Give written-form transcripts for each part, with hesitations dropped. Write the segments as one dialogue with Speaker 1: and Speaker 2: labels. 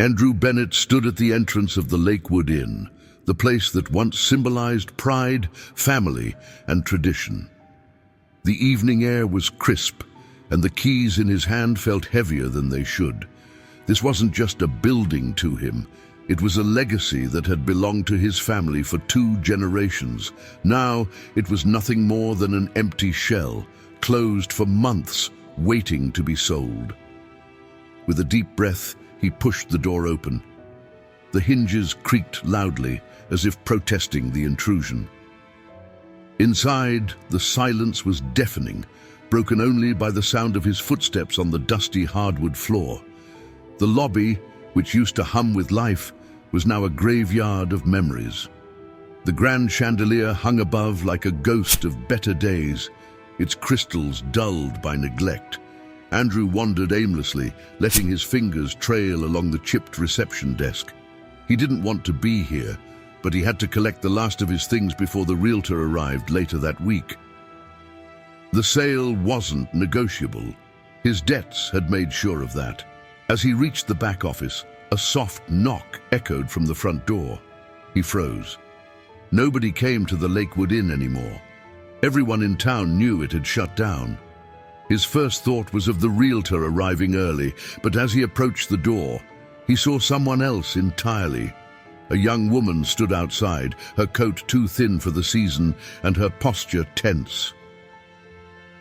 Speaker 1: Andrew Bennett stood at the entrance of the Lakewood Inn, the place that once symbolized pride, family, and tradition. The evening air was crisp, and the keys in his hand felt heavier than they should. This wasn't just a building to him. It was a legacy that had belonged to his family for 2 generations. Now it was nothing more than an empty shell, closed for months, waiting to be sold. With a deep breath, he pushed the door open. The hinges creaked loudly, as if protesting the intrusion. Inside, the silence was deafening, broken only by the sound of his footsteps on the dusty hardwood floor. The lobby, which used to hum with life, was now a graveyard of memories. The grand chandelier hung above like a ghost of better days, its crystals dulled by neglect. Andrew wandered aimlessly, letting his fingers trail along the chipped reception desk. He didn't want to be here, but he had to collect the last of his things before the realtor arrived later that week. The sale wasn't negotiable. His debts had made sure of that. As he reached the back office, a soft knock echoed from the front door. He froze. Nobody came to the Lakewood Inn anymore. Everyone in town knew it had shut down. His first thought was of the realtor arriving early, but as he approached the door, he saw someone else entirely. A young woman stood outside, her coat too thin for the season and her posture tense.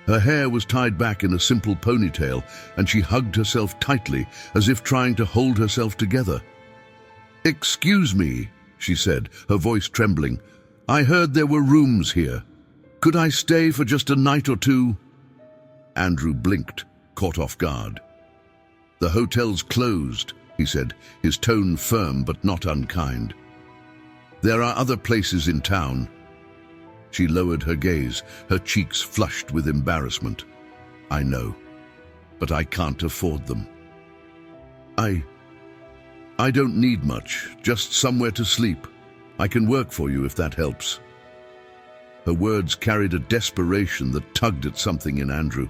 Speaker 1: Her hair was tied back in a simple ponytail, and she hugged herself tightly, as if trying to hold herself together. "Excuse me," she said, her voice trembling. "I heard there were rooms here. Could I stay for just a night or 2? Andrew blinked, caught off guard. "The hotel's closed," he said, his tone firm but not unkind. "There are other places in town." She lowered her gaze, her cheeks flushed with embarrassment. "I know, but I can't afford them. I don't need much, just somewhere to sleep. I can work for you if that helps." Her words carried a desperation that tugged at something in Andrew.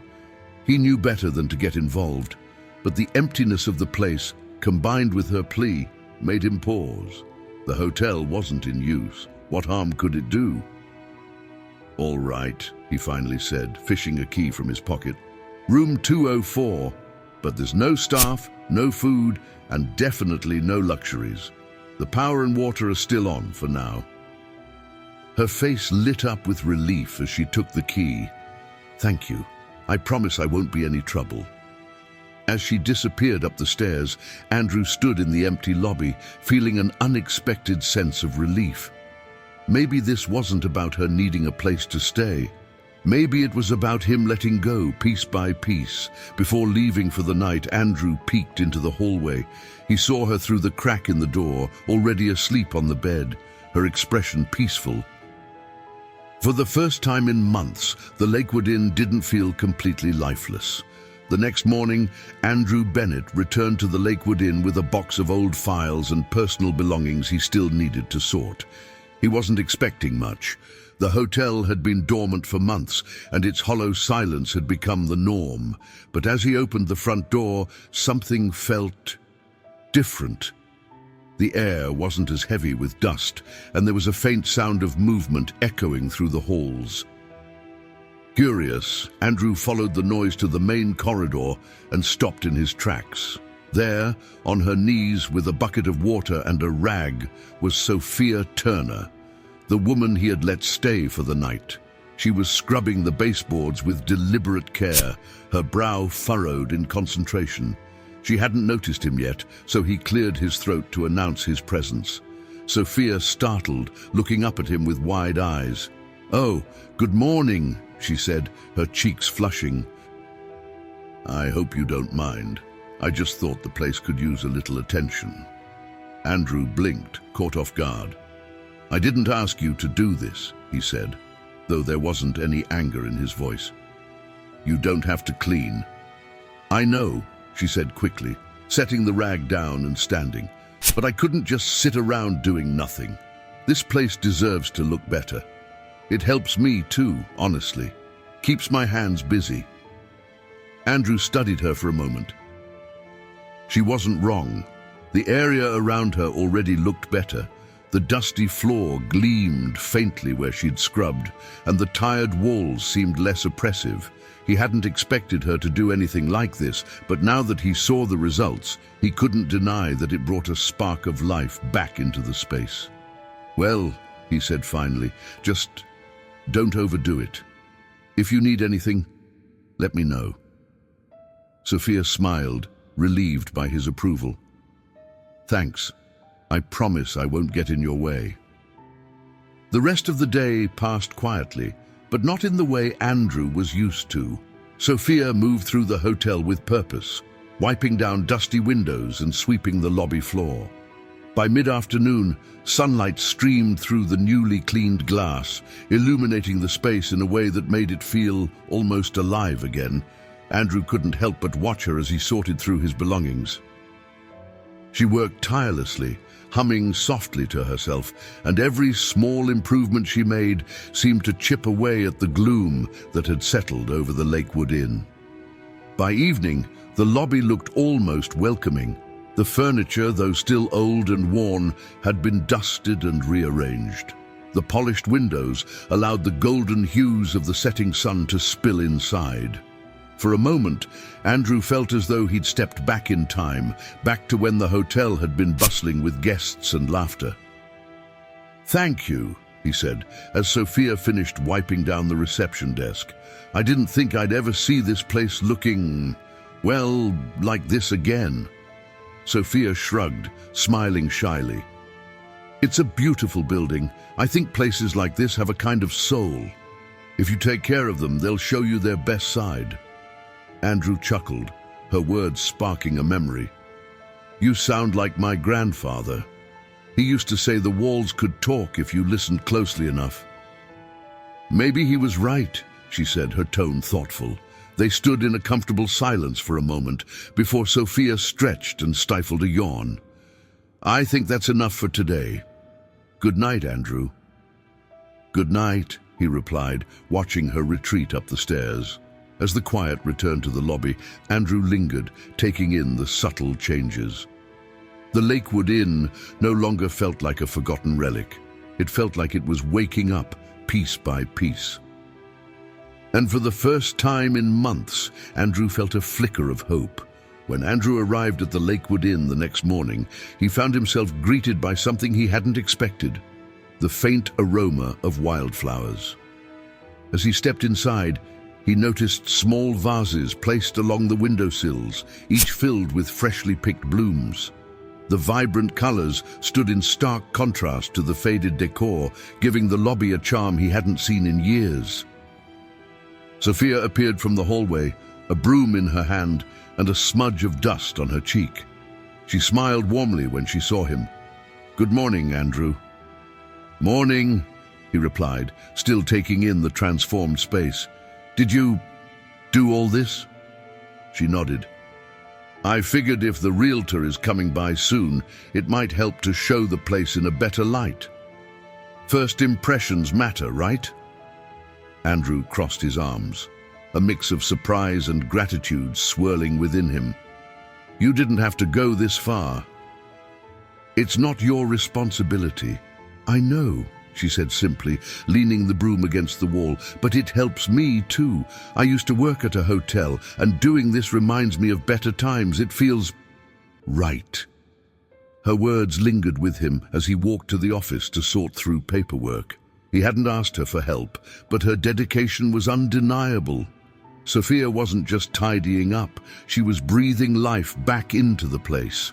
Speaker 1: He knew better than to get involved, but the emptiness of the place, combined with her plea, made him pause. The hotel wasn't in use. What harm could it do? "All right," he finally said, fishing a key from his pocket. "Room 204, but there's no staff, no food, and definitely no luxuries. The power and water are still on for now." Her face lit up with relief as she took the key. "Thank you. I promise I won't be any trouble." As she disappeared up the stairs, Andrew stood in the empty lobby, feeling an unexpected sense of relief. Maybe this wasn't about her needing a place to stay. Maybe it was about him letting go piece by piece. Before leaving for the night, Andrew peeked into the hallway. He saw her through the crack in the door, already asleep on the bed, her expression peaceful. For the first time in months, the Lakewood Inn didn't feel completely lifeless. The next morning, Andrew Bennett returned to the Lakewood Inn with a box of old files and personal belongings he still needed to sort. He wasn't expecting much. The hotel had been dormant for months, and its hollow silence had become the norm. But as he opened the front door, something felt different. The air wasn't as heavy with dust, and there was a faint sound of movement echoing through the halls. Curious, Andrew followed the noise to the main corridor and stopped in his tracks. There, on her knees with a bucket of water and a rag, was Sophia Turner, the woman he had let stay for the night. She was scrubbing the baseboards with deliberate care, her brow furrowed in concentration. She hadn't noticed him yet, so he cleared his throat to announce his presence. Sophia startled, looking up at him with wide eyes. "Oh, good morning," she said, her cheeks flushing. "I hope you don't mind. I just thought the place could use a little attention." Andrew blinked, caught off guard. "I didn't ask you to do this," he said, though there wasn't any anger in his voice. "You don't have to clean." "I know," she said quickly, setting the rag down and standing. "But I couldn't just sit around doing nothing. This place deserves to look better. It helps me too, honestly. Keeps my hands busy." Andrew studied her for a moment. She wasn't wrong. The area around her already looked better. The dusty floor gleamed faintly where she'd scrubbed, and the tired walls seemed less oppressive. He hadn't expected her to do anything like this, but now that he saw the results, he couldn't deny that it brought a spark of life back into the space. "Well," he said finally, "just don't overdo it. If you need anything, let me know." Sophia smiled, relieved by his approval. "Thanks. I promise I won't get in your way." The rest of the day passed quietly, but not in the way Andrew was used to. Sophia moved through the hotel with purpose, wiping down dusty windows and sweeping the lobby floor. By mid-afternoon, sunlight streamed through the newly cleaned glass, illuminating the space in a way that made it feel almost alive again. Andrew couldn't help but watch her as he sorted through his belongings. She worked tirelessly, humming softly to herself, and every small improvement she made seemed to chip away at the gloom that had settled over the Lakewood Inn. By evening, the lobby looked almost welcoming. The furniture, though still old and worn, had been dusted and rearranged. The polished windows allowed the golden hues of the setting sun to spill inside. For a moment, Andrew felt as though he'd stepped back in time, back to when the hotel had been bustling with guests and laughter. "Thank you," he said, as Sophia finished wiping down the reception desk. "I didn't think I'd ever see this place looking, well, like this again." Sophia shrugged, smiling shyly. "It's a beautiful building. I think places like this have a kind of soul. If you take care of them, they'll show you their best side." Andrew chuckled, her words sparking a memory. "You sound like my grandfather. He used to say the walls could talk if you listened closely enough." "Maybe he was right," she said, her tone thoughtful. They stood in a comfortable silence for a moment before Sophia stretched and stifled a yawn. "I think that's enough for today. Good night, Andrew." "Good night," he replied, watching her retreat up the stairs. As the quiet returned to the lobby, Andrew lingered, taking in the subtle changes. The Lakewood Inn no longer felt like a forgotten relic. It felt like it was waking up piece by piece. And for the first time in months, Andrew felt a flicker of hope. When Andrew arrived at the Lakewood Inn the next morning, he found himself greeted by something he hadn't expected: the faint aroma of wildflowers. As he stepped inside, he noticed small vases placed along the windowsills, each filled with freshly picked blooms. The vibrant colors stood in stark contrast to the faded decor, giving the lobby a charm he hadn't seen in years. Sophia appeared from the hallway, a broom in her hand and a smudge of dust on her cheek. She smiled warmly when she saw him. "Good morning, Andrew." "Morning," he replied, still taking in the transformed space. "Did you do all this?" She nodded. "I figured if the realtor is coming by soon, it might help to show the place in a better light. First impressions matter, right?" Andrew crossed his arms, a mix of surprise and gratitude swirling within him. "You didn't have to go this far." "It's not your responsibility. I know," she said simply, leaning the broom against the wall, "but it helps me too. I used to work at a hotel, and doing this reminds me of better times. It feels right." Her words lingered with him as he walked to the office to sort through paperwork. He hadn't asked her for help, but her dedication was undeniable. Sophia wasn't just tidying up, she was breathing life back into the place.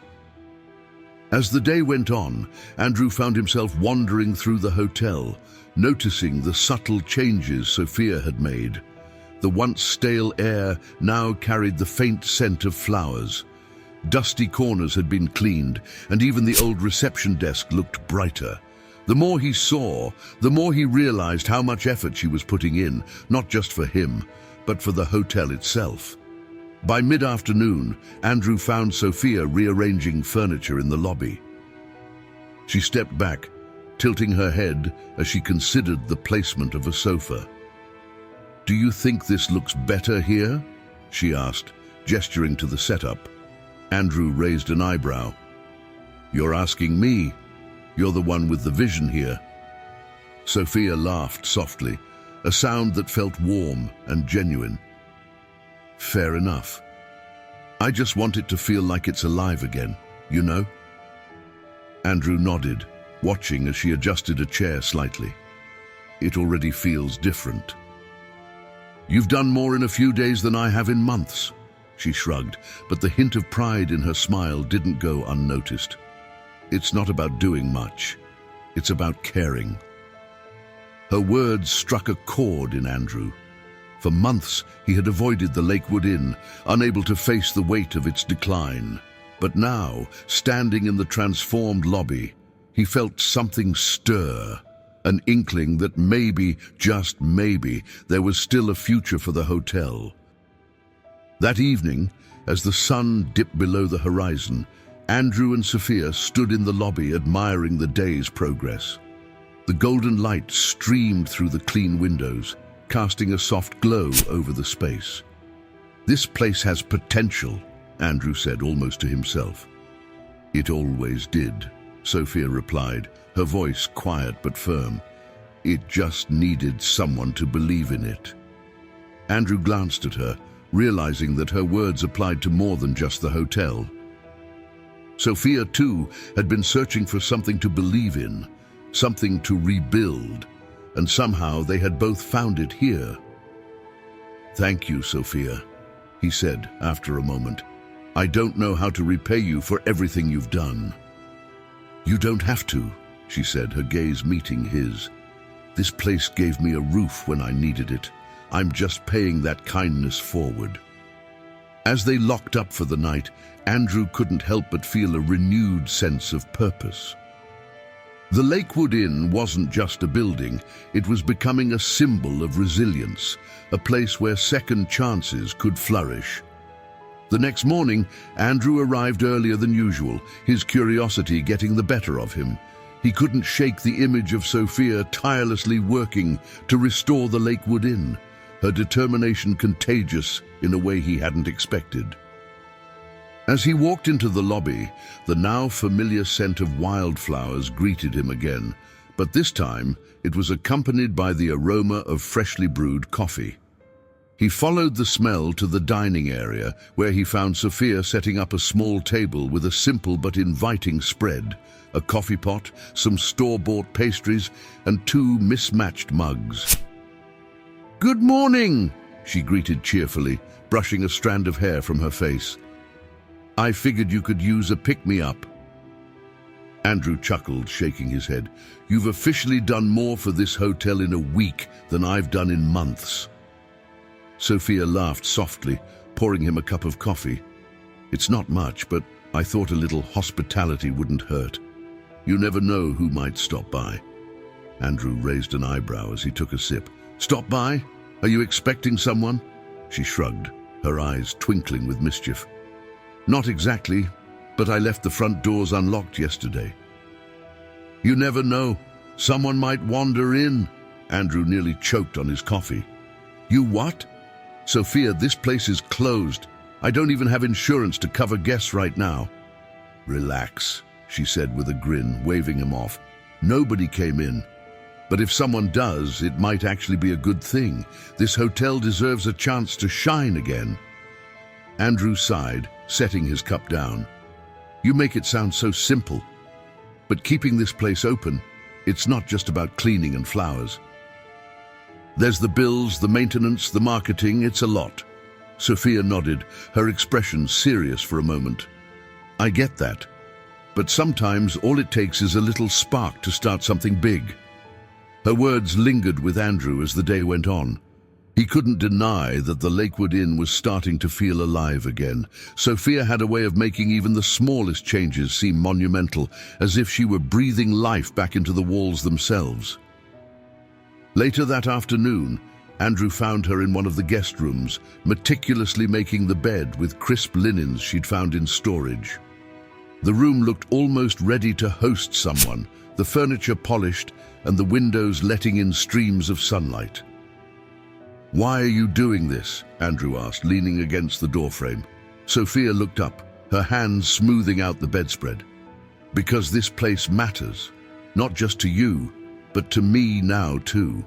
Speaker 1: As the day went on, Andrew found himself wandering through the hotel, noticing the subtle changes Sophia had made. The once stale air now carried the faint scent of flowers. Dusty corners had been cleaned, and even the old reception desk looked brighter. The more he saw, the more he realized how much effort she was putting in, not just for him, but for the hotel itself. By mid-afternoon, Andrew found Sophia rearranging furniture in the lobby. She stepped back, tilting her head as she considered the placement of a sofa. "Do you think this looks better here?" she asked, gesturing to the setup. Andrew raised an eyebrow. You're asking me. You're the one with the vision here. Sophia laughed softly, a sound that felt warm and genuine. Fair enough. I just want it to feel like it's alive again, you know? Andrew nodded, watching as she adjusted a chair slightly. It already feels different. You've done more in a few days than I have in months, she shrugged, but the hint of pride in her smile didn't go unnoticed. It's not about doing much. It's about caring. Her words struck a chord in Andrew. For months, he had avoided the Lakewood Inn, unable to face the weight of its decline. But now, standing in the transformed lobby, he felt something stir, an inkling that maybe, just maybe, there was still a future for the hotel. That evening, as the sun dipped below the horizon, Andrew and Sophia stood in the lobby admiring the day's progress. The golden light streamed through the clean windows, casting a soft glow over the space. This place has potential, Andrew said almost to himself. It always did, Sophia replied, her voice quiet but firm. It just needed someone to believe in it. Andrew glanced at her, realizing that her words applied to more than just the hotel. Sophia, too, had been searching for something to believe in, something to rebuild, and somehow they had both found it here. Thank you, Sophia, he said after a moment. I don't know how to repay you for everything you've done. You don't have to, she said, her gaze meeting his. This place gave me a roof when I needed it. I'm just paying that kindness forward. As they locked up for the night, Andrew couldn't help but feel a renewed sense of purpose. The Lakewood Inn wasn't just a building, it was becoming a symbol of resilience, a place where second chances could flourish. The next morning, Andrew arrived earlier than usual, his curiosity getting the better of him. He couldn't shake the image of Sophia tirelessly working to restore the Lakewood Inn, her determination contagious in a way he hadn't expected. As he walked into the lobby, the now familiar scent of wildflowers greeted him again, but this time it was accompanied by the aroma of freshly brewed coffee. He followed the smell to the dining area, where he found Sophia setting up a small table with a simple but inviting spread, a coffee pot, some store-bought pastries, and two mismatched mugs. "Good morning," she greeted cheerfully, brushing a strand of hair from her face. "I figured you could use a pick-me-up." Andrew chuckled, shaking his head. "You've officially done more for this hotel in a week than I've done in months." Sophia laughed softly, pouring him a cup of coffee. "It's not much, but I thought a little hospitality wouldn't hurt. You never know who might stop by." Andrew raised an eyebrow as he took a sip. "Stop by? Are you expecting someone?" She shrugged, her eyes twinkling with mischief. "Not exactly, but I left the front doors unlocked yesterday." "You never know. Someone might wander in." Andrew nearly choked on his coffee. "You what?" "Sophia, this place is closed. I don't even have insurance to cover guests right now." "Relax," she said with a grin, waving him off. "Nobody came in. But if someone does, it might actually be a good thing. This hotel deserves a chance to shine again." Andrew sighed, setting his cup down. "You make it sound so simple. But keeping this place open, it's not just about cleaning and flowers. There's the bills, the maintenance, the marketing, it's a lot." Sophia nodded, her expression serious for a moment. "I get that. But sometimes all it takes is a little spark to start something big." Her words lingered with Andrew as the day went on. He couldn't deny that the Lakewood Inn was starting to feel alive again. Sophia had a way of making even the smallest changes seem monumental, as if she were breathing life back into the walls themselves. Later that afternoon, Andrew found her in one of the guest rooms, meticulously making the bed with crisp linens she'd found in storage. The room looked almost ready to host someone, the furniture polished and the windows letting in streams of sunlight. "Why are you doing this?" Andrew asked, leaning against the doorframe. Sophia looked up, her hands smoothing out the bedspread. Because this place matters, not just to you, but to me now too.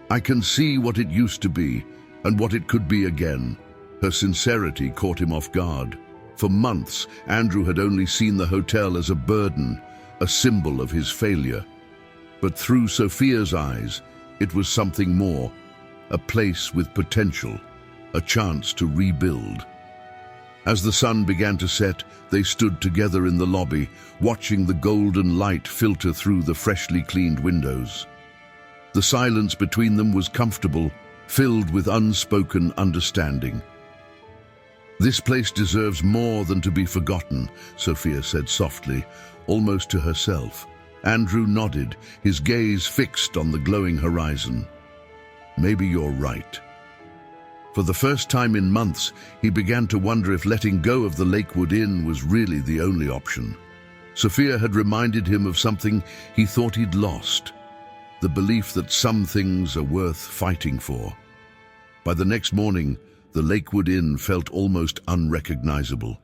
Speaker 1: I can see what it used to be and what it could be again. Her sincerity caught him off guard. For months, Andrew had only seen the hotel as a burden, a symbol of his failure. But through Sophia's eyes, it was something more, a place with potential, a chance to rebuild. As the sun began to set, they stood together in the lobby, watching the golden light filter through the freshly cleaned windows. The silence between them was comfortable, filled with unspoken understanding. "This place deserves more than to be forgotten," Sophia said softly, almost to herself. Andrew nodded, his gaze fixed on the glowing horizon. "Maybe you're right." For the first time in months, he began to wonder if letting go of the Lakewood Inn was really the only option. Sophia had reminded him of something he thought he'd lost, the belief that some things are worth fighting for. By the next morning, the Lakewood Inn felt almost unrecognizable.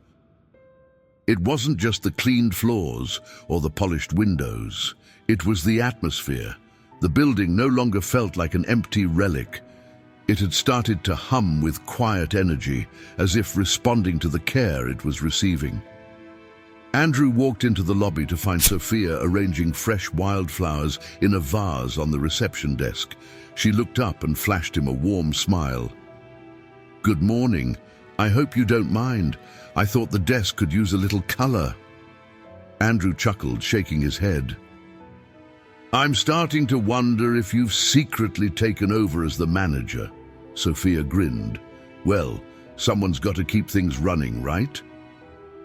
Speaker 1: It wasn't just the cleaned floors or the polished windows. It was the atmosphere. The building no longer felt like an empty relic. It had started to hum with quiet energy, as if responding to the care it was receiving. Andrew walked into the lobby to find Sophia arranging fresh wildflowers in a vase on the reception desk. She looked up and flashed him a warm smile. "Good morning. I hope you don't mind. I thought the desk could use a little color." Andrew chuckled, shaking his head. "I'm starting to wonder if you've secretly taken over as the manager." Sophia grinned. "Well, someone's got to keep things running, right?"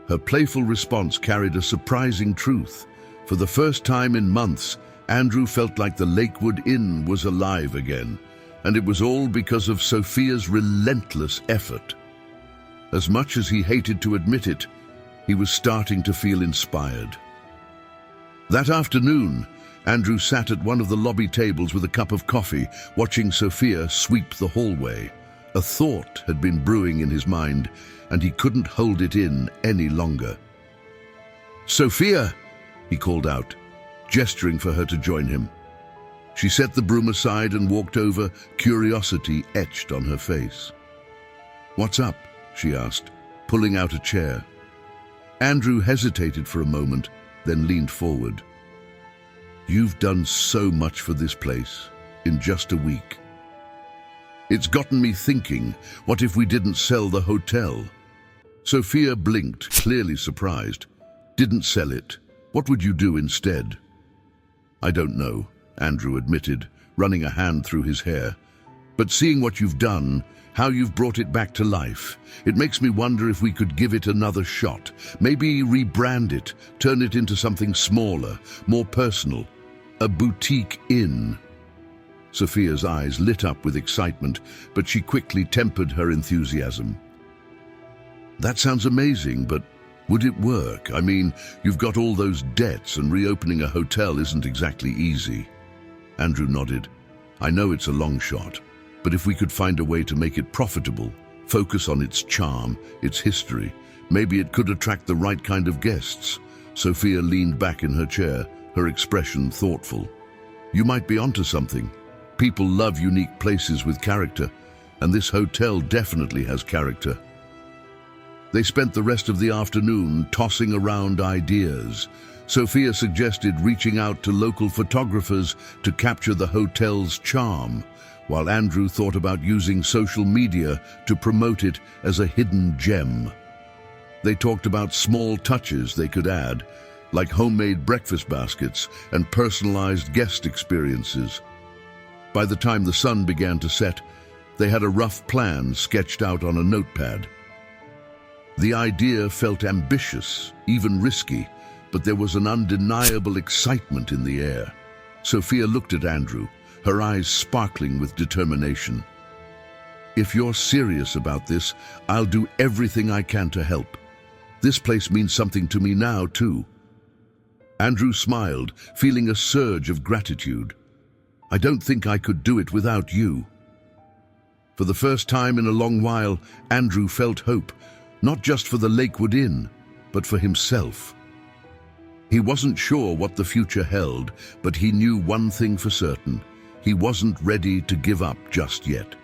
Speaker 1: Her playful response carried a surprising truth. For the first time in months, Andrew felt like the Lakewood Inn was alive again, and it was all because of Sophia's relentless effort. As much as he hated to admit it, he was starting to feel inspired. That afternoon, Andrew sat at one of the lobby tables with a cup of coffee, watching Sophia sweep the hallway. A thought had been brewing in his mind, and he couldn't hold it in any longer. "Sophia!" he called out, gesturing for her to join him. She set the broom aside and walked over, curiosity etched on her face. "What's up?" she asked, pulling out a chair. Andrew hesitated for a moment, then leaned forward. "You've done so much for this place, in just a week. It's gotten me thinking, what if we didn't sell the hotel?" Sophia blinked, clearly surprised. "Didn't sell it? What would you do instead?" "I don't know," Andrew admitted, running a hand through his hair. "But seeing what you've done, how you've brought it back to life, it makes me wonder if we could give it another shot. Maybe rebrand it, turn it into something smaller, more personal. A boutique inn." Sophia's eyes lit up with excitement, but she quickly tempered her enthusiasm. "That sounds amazing, but would it work? I mean, you've got all those debts, and reopening a hotel isn't exactly easy." Andrew nodded. "I know it's a long shot, but if we could find a way to make it profitable, focus on its charm, its history, maybe it could attract the right kind of guests." Sophia leaned back in her chair, her expression thoughtful. "You might be onto something. People love unique places with character, and this hotel definitely has character." They spent the rest of the afternoon tossing around ideas. Sophia suggested reaching out to local photographers to capture the hotel's charm, while Andrew thought about using social media to promote it as a hidden gem. They talked about small touches they could add, like homemade breakfast baskets and personalized guest experiences. By the time the sun began to set, they had a rough plan sketched out on a notepad. The idea felt ambitious, even risky, but there was an undeniable excitement in the air. Sophia looked at Andrew, her eyes sparkling with determination. "If you're serious about this, I'll do everything I can to help. This place means something to me now, too." Andrew smiled, feeling a surge of gratitude. "I don't think I could do it without you." For the first time in a long while, Andrew felt hope, not just for the Lakewood Inn, but for himself. He wasn't sure what the future held, but he knew one thing for certain. He wasn't ready to give up just yet.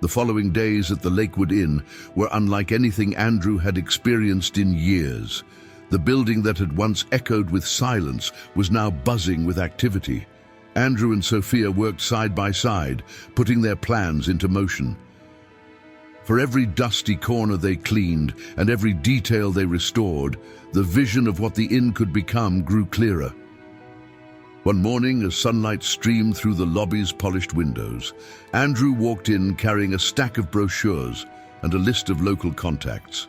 Speaker 1: The following days at the Lakewood Inn were unlike anything Andrew had experienced in years. The building that had once echoed with silence was now buzzing with activity. Andrew and Sophia worked side by side, putting their plans into motion. For every dusty corner they cleaned and every detail they restored, the vision of what the inn could become grew clearer. One morning, as sunlight streamed through the lobby's polished windows, Andrew walked in carrying a stack of brochures and a list of local contacts.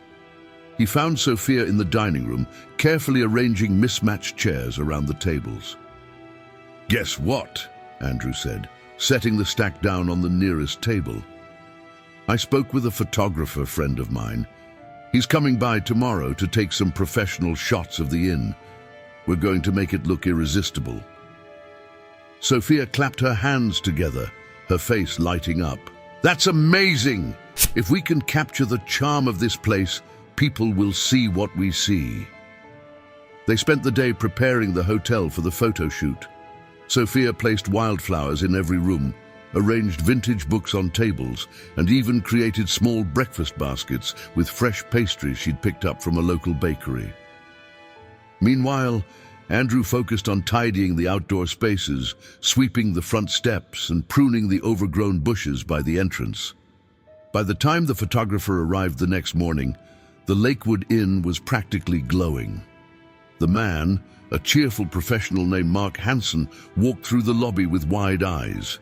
Speaker 1: He found Sophia in the dining room, carefully arranging mismatched chairs around the tables. "Guess what?" Andrew said, setting the stack down on the nearest table. "I spoke with a photographer friend of mine. He's coming by tomorrow to take some professional shots of the inn. We're going to make it look irresistible." Sophia clapped her hands together, her face lighting up. "That's amazing! If we can capture the charm of this place, people will see what we see." They spent the day preparing the hotel for the photo shoot. Sophia placed wildflowers in every room, arranged vintage books on tables, and even created small breakfast baskets with fresh pastries she'd picked up from a local bakery. Meanwhile, Andrew focused on tidying the outdoor spaces, sweeping the front steps and pruning the overgrown bushes by the entrance. By the time the photographer arrived the next morning, the Lakewood Inn was practically glowing. The man, a cheerful professional named Mark Hansen, walked through the lobby with wide eyes.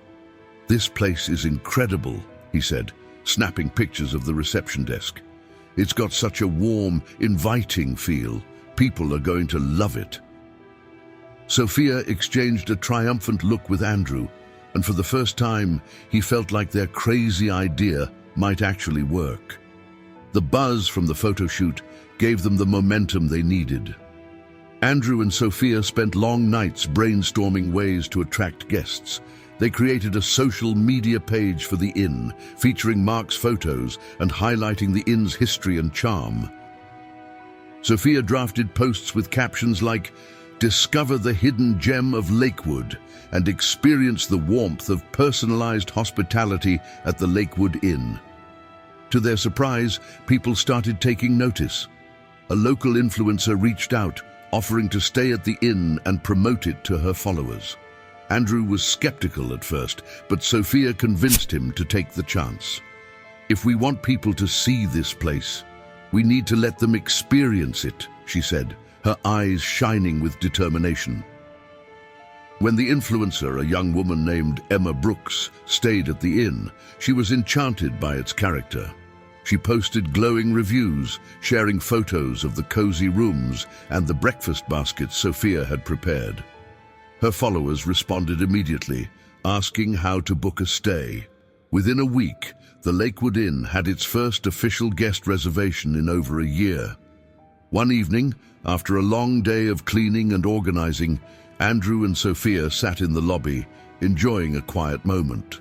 Speaker 1: "This place is incredible," he said, snapping pictures of the reception desk. "It's got such a warm, inviting feel. People are going to love it." Sophia exchanged a triumphant look with Andrew, and for the first time, he felt like their crazy idea might actually work. The buzz from the photo shoot gave them the momentum they needed. Andrew and Sophia spent long nights brainstorming ways to attract guests. They created a social media page for the inn, featuring Mark's photos and highlighting the inn's history and charm. Sophia drafted posts with captions like, "Discover the hidden gem of Lakewood and experience the warmth of personalized hospitality at the Lakewood Inn." To their surprise, people started taking notice. A local influencer reached out, offering to stay at the inn and promote it to her followers. Andrew was skeptical at first, but Sophia convinced him to take the chance. "If we want people to see this place, we need to let them experience it," she said, her eyes shining with determination. When the influencer, a young woman named Emma Brooks, stayed at the inn, she was enchanted by its character. She posted glowing reviews, sharing photos of the cozy rooms and the breakfast baskets Sophia had prepared. Her followers responded immediately, asking how to book a stay. Within a week, the Lakewood Inn had its first official guest reservation in over a year. One evening, after a long day of cleaning and organizing, Andrew and Sophia sat in the lobby, enjoying a quiet moment.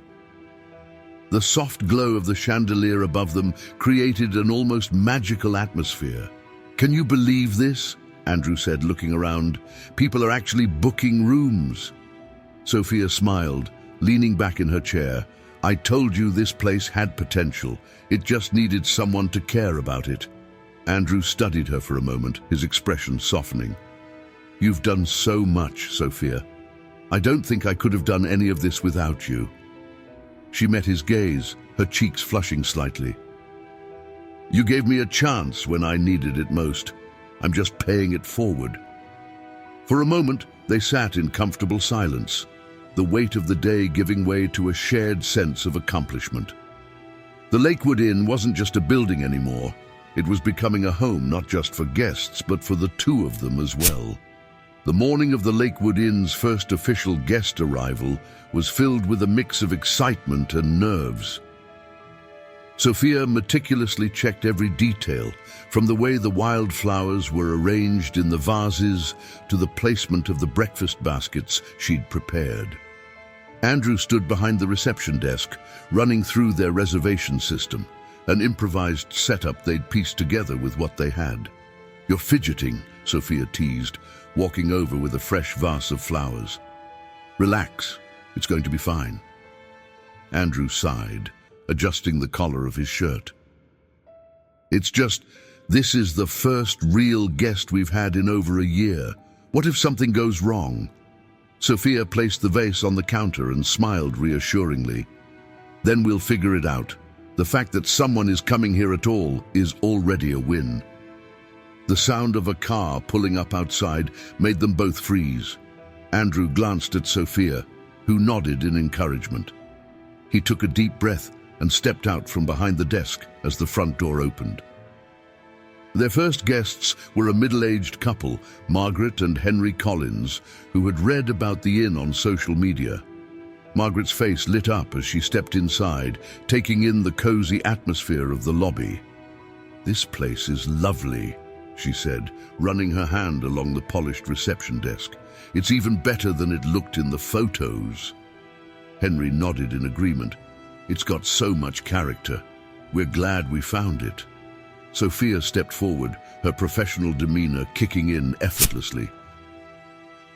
Speaker 1: The soft glow of the chandelier above them created an almost magical atmosphere. "Can you believe this?" Andrew said, looking around. "People are actually booking rooms." Sophia smiled, leaning back in her chair. "I told you this place had potential. It just needed someone to care about it." Andrew studied her for a moment, his expression softening. "You've done so much, Sophia. I don't think I could have done any of this without you." She met his gaze, her cheeks flushing slightly. "You gave me a chance when I needed it most. I'm just paying it forward." For a moment, they sat in comfortable silence, the weight of the day giving way to a shared sense of accomplishment. The Lakewood Inn wasn't just a building anymore. It was becoming a home not just for guests, but for the two of them as well. The morning of the Lakewood Inn's first official guest arrival was filled with a mix of excitement and nerves. Sophia meticulously checked every detail, from the way the wildflowers were arranged in the vases to the placement of the breakfast baskets she'd prepared. Andrew stood behind the reception desk, running through their reservation system, an improvised setup they'd pieced together with what they had. "You're fidgeting," Sophia teased. walking over with a fresh vase of flowers. "Relax, it's going to be fine." Andrew sighed, adjusting the collar of his shirt. "It's just, this is the first real guest we've had in over a year. What if something goes wrong?" Sophia placed the vase on the counter and smiled reassuringly. "Then we'll figure it out. The fact that someone is coming here at all is already a win." The sound of a car pulling up outside made them both freeze. Andrew glanced at Sophia, who nodded in encouragement. He took a deep breath and stepped out from behind the desk as the front door opened. Their first guests were a middle-aged couple, Margaret and Henry Collins, who had read about the inn on social media. Margaret's face lit up as she stepped inside, taking in the cozy atmosphere of the lobby. "This place is lovely," she said, running her hand along the polished reception desk. "It's even better than it looked in the photos." Henry nodded in agreement. "It's got so much character. We're glad we found it." Sophia stepped forward, her professional demeanor kicking in effortlessly.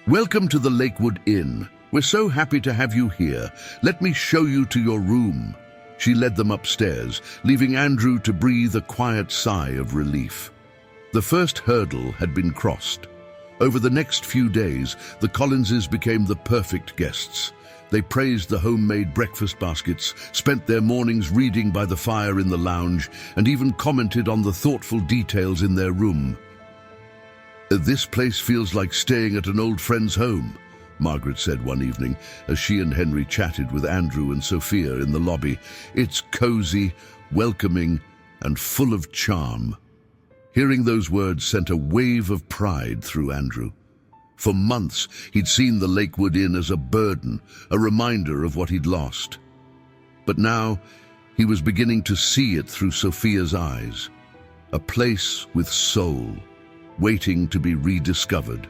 Speaker 1: "Welcome to the Lakewood Inn. We're so happy to have you here. Let me show you to your room." She led them upstairs, leaving Andrew to breathe a quiet sigh of relief. The first hurdle had been crossed. Over the next few days, the Collinses became the perfect guests. They praised the homemade breakfast baskets, spent their mornings reading by the fire in the lounge, and even commented on the thoughtful details in their room. "This place feels like staying at an old friend's home," Margaret said one evening as she and Henry chatted with Andrew and Sophia in the lobby. "It's cozy, welcoming, and full of charm." Hearing those words sent a wave of pride through Andrew. For months, he'd seen the Lakewood Inn as a burden, a reminder of what he'd lost. But now, he was beginning to see it through Sophia's eyes. A place with soul, waiting to be rediscovered.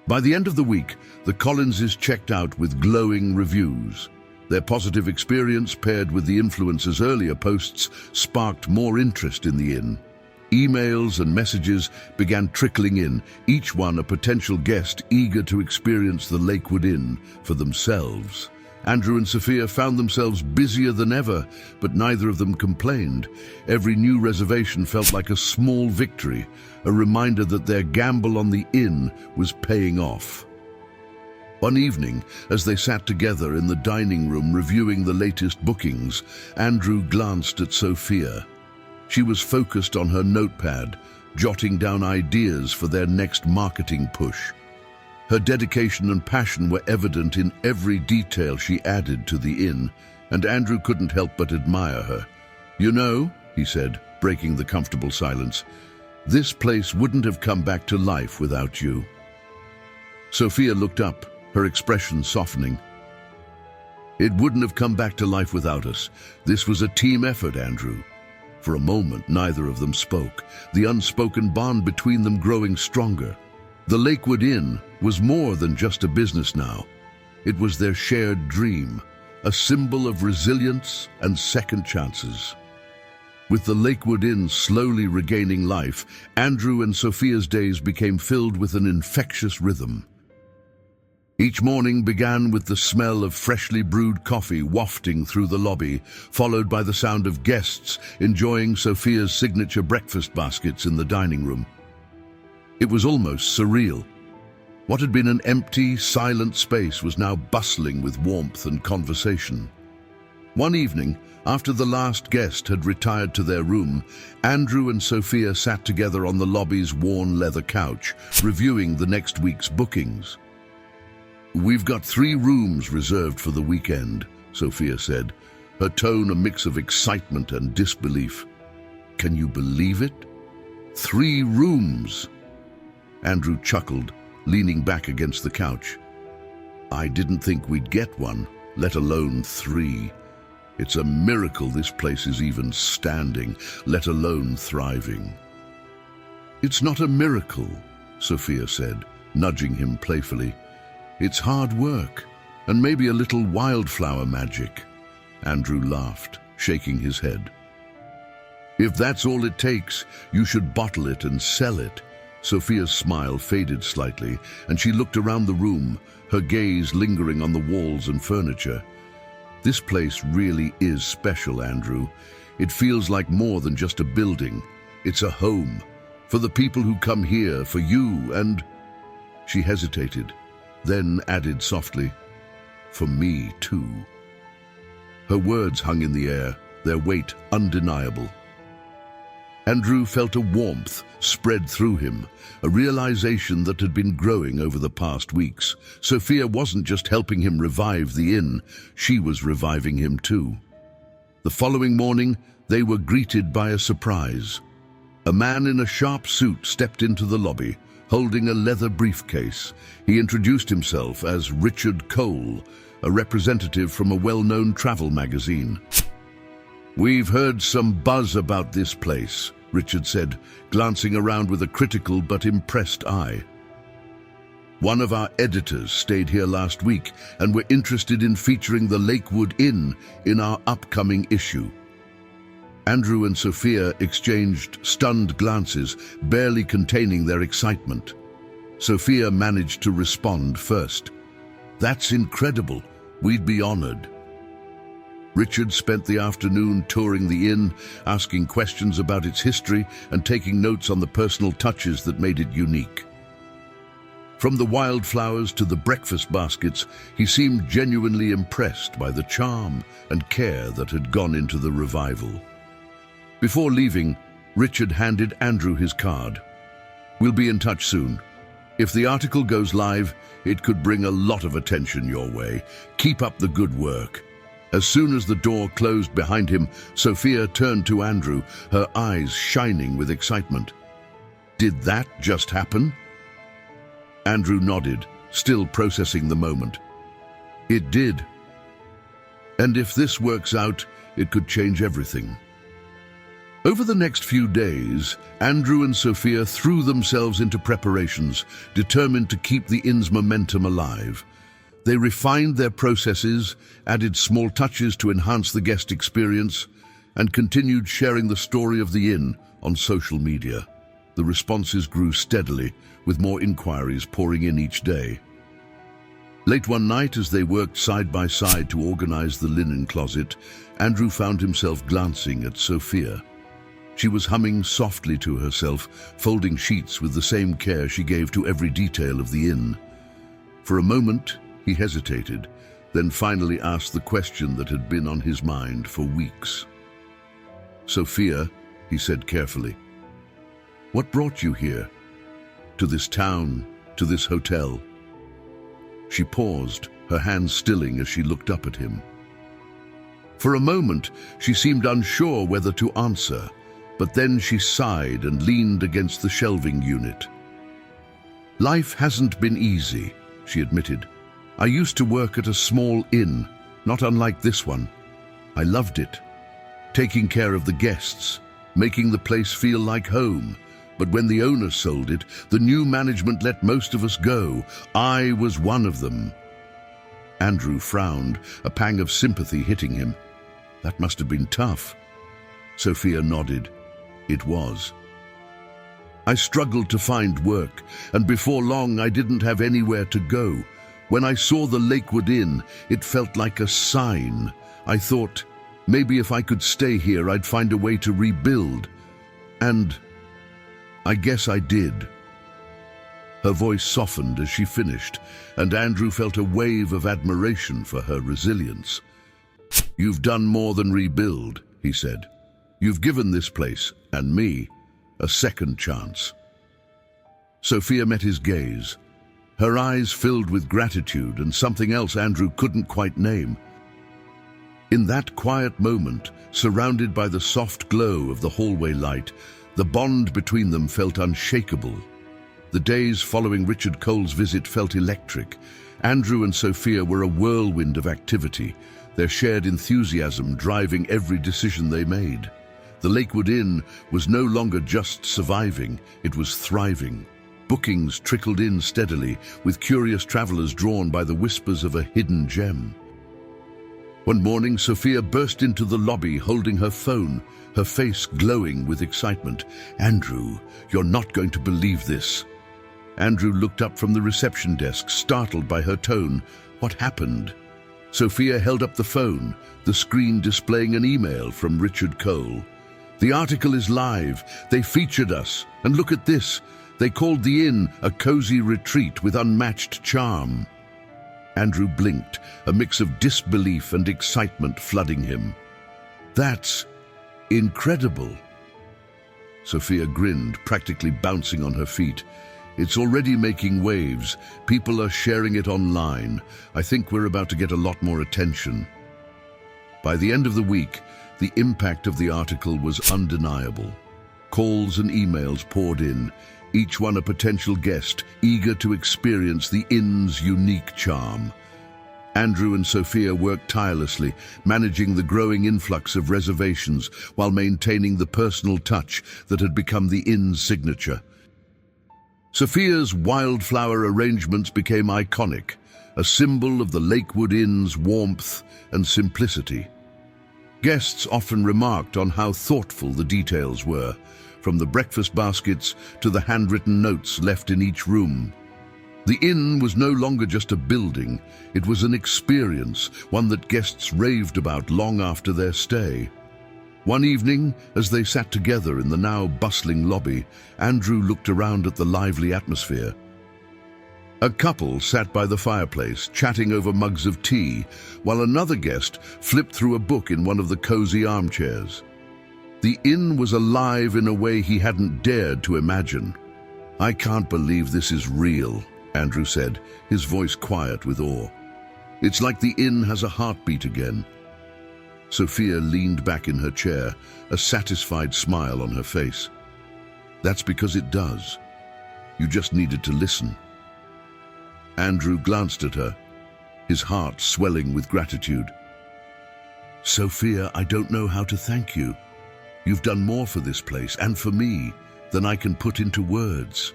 Speaker 1: By the end of the week, the Collinses checked out with glowing reviews. Their positive experience, paired with the influencer's earlier posts, sparked more interest in the inn. Emails and messages began trickling in, each one a potential guest eager to experience the Lakewood Inn for themselves. Andrew and Sophia found themselves busier than ever, but neither of them complained. Every new reservation felt like a small victory, a reminder that their gamble on the inn was paying off. One evening, as they sat together in the dining room reviewing the latest bookings, Andrew glanced at Sophia. She was focused on her notepad, jotting down ideas for their next marketing push. Her dedication and passion were evident in every detail she added to the inn, and Andrew couldn't help but admire her. "You know," he said, breaking the comfortable silence, "this place wouldn't have come back to life without you." Sophia looked up, her expression softening. "It wouldn't have come back to life without us. This was a team effort, Andrew." For a moment, neither of them spoke, the unspoken bond between them growing stronger. The Lakewood Inn was more than just a business now. It was their shared dream, a symbol of resilience and second chances. With the Lakewood Inn slowly regaining life, Andrew and Sophia's days became filled with an infectious rhythm. Each morning began with the smell of freshly brewed coffee wafting through the lobby, followed by the sound of guests enjoying Sophia's signature breakfast baskets in the dining room. It was almost surreal. What had been an empty, silent space was now bustling with warmth and conversation. One evening, after the last guest had retired to their room, Andrew and Sophia sat together on the lobby's worn leather couch, reviewing the next week's bookings. "We've got 3 rooms reserved for the weekend," Sophia said, her tone a mix of excitement and disbelief. "Can you believe it? 3 rooms!" Andrew chuckled, leaning back against the couch. "I didn't think we'd get one, let alone 3. It's a miracle this place is even standing, let alone thriving." "It's not a miracle," Sophia said, nudging him playfully. "It's hard work, and maybe a little wildflower magic." Andrew laughed, shaking his head. "If that's all it takes, you should bottle it and sell it. Sophia's smile faded slightly, and she looked around the room, her gaze lingering on the walls and furniture. This place really is special, Andrew. It feels like more than just a building. It's a home. For the people who come here, for you, and... She hesitated, then added softly, for me too. Her words hung in the air, their weight undeniable. Andrew felt a warmth spread through him, a realization that had been growing over the past weeks. Sophia wasn't just helping him revive the inn, she was reviving him too. The following morning, they were greeted by a surprise. A man in a sharp suit stepped into the lobby, holding a leather briefcase. He introduced himself as Richard Cole, a representative from a well-known travel magazine. "We've heard some buzz about this place," Richard said, glancing around with a critical but impressed eye. "One of our editors stayed here last week, and we're interested in featuring the Lakewood Inn in our upcoming issue." Andrew and Sophia exchanged stunned glances, barely containing their excitement. Sophia managed to respond first. "That's incredible. We'd be honored." Richard spent the afternoon touring the inn, asking questions about its history and taking notes on the personal touches that made it unique. From the wildflowers to the breakfast baskets, he seemed genuinely impressed by the charm and care that had gone into the revival. Before leaving, Richard handed Andrew his card. "We'll be in touch soon. If the article goes live, it could bring a lot of attention your way. Keep up the good work." As soon as the door closed behind him, Sophia turned to Andrew, her eyes shining with excitement. "Did that just happen?" Andrew nodded, still processing the moment. "It did. And if this works out, it could change everything." Over the next few days, Andrew and Sophia threw themselves into preparations, determined to keep the inn's momentum alive. They refined their processes, added small touches to enhance the guest experience, and continued sharing the story of the inn on social media. The responses grew steadily, with more inquiries pouring in each day. Late one night, as they worked side by side to organize the linen closet, Andrew found himself glancing at Sophia. She was humming softly to herself, folding sheets with the same care she gave to every detail of the inn. For a moment, he hesitated, then finally asked the question that had been on his mind for weeks. "Sophia," he said carefully, "what brought you here? To this town, to this hotel?" She paused, her hands stilling as she looked up at him. For a moment, she seemed unsure whether to answer, but then she sighed and leaned against the shelving unit. "Life hasn't been easy," she admitted. "I used to work at a small inn, not unlike this one. I loved it, taking care of the guests, making the place feel like home. But when the owner sold it, the new management let most of us go. I was one of them." Andrew frowned, a pang of sympathy hitting him. "That must have been tough." Sophia nodded. "It was. I struggled to find work, and before long I didn't have anywhere to go. When I saw the Lakewood Inn, it felt like a sign. I thought, maybe if I could stay here, I'd find a way to rebuild. And I guess I did." Her voice softened as she finished, and Andrew felt a wave of admiration for her resilience. "You've done more than rebuild," he said. "You've given this place, and me, a second chance." Sophia met his gaze. Her eyes filled with gratitude and something else Andrew couldn't quite name. In that quiet moment, surrounded by the soft glow of the hallway light, the bond between them felt unshakable. The days following Richard Cole's visit felt electric. Andrew and Sophia were a whirlwind of activity, their shared enthusiasm driving every decision they made. The Lakewood Inn was no longer just surviving, it was thriving. Bookings trickled in steadily, with curious travelers drawn by the whispers of a hidden gem. One morning, Sophia burst into the lobby holding her phone, her face glowing with excitement. "Andrew, you're not going to believe this." Andrew looked up from the reception desk, startled by her tone. What happened? Sophia held up the phone, the screen displaying an email from Richard Cole. "The article is live. They featured us. And look at this. They called the inn a cozy retreat with unmatched charm." Andrew blinked, a mix of disbelief and excitement flooding him. "That's incredible." Sophia grinned, practically bouncing on her feet. "It's already making waves. People are sharing it online. I think we're about to get a lot more attention." By the end of the week, the impact of the article was undeniable. Calls and emails poured in, each one a potential guest, eager to experience the inn's unique charm. Andrew and Sophia worked tirelessly, managing the growing influx of reservations while maintaining the personal touch that had become the inn's signature. Sophia's wildflower arrangements became iconic, a symbol of the Lakewood Inn's warmth and simplicity. Guests often remarked on how thoughtful the details were, from the breakfast baskets to the handwritten notes left in each room. The inn was no longer just a building, it was an experience, one that guests raved about long after their stay. One evening, as they sat together in the now bustling lobby, Andrew looked around at the lively atmosphere. A couple sat by the fireplace, chatting over mugs of tea, while another guest flipped through a book in one of the cozy armchairs. The inn was alive in a way he hadn't dared to imagine. "I can't believe this is real," Andrew said, his voice quiet with awe. "It's like the inn has a heartbeat again." Sophia leaned back in her chair, a satisfied smile on her face. "That's because it does. You just needed to listen." Andrew glanced at her, his heart swelling with gratitude. "Sophia, I don't know how to thank you. You've done more for this place and for me than I can put into words."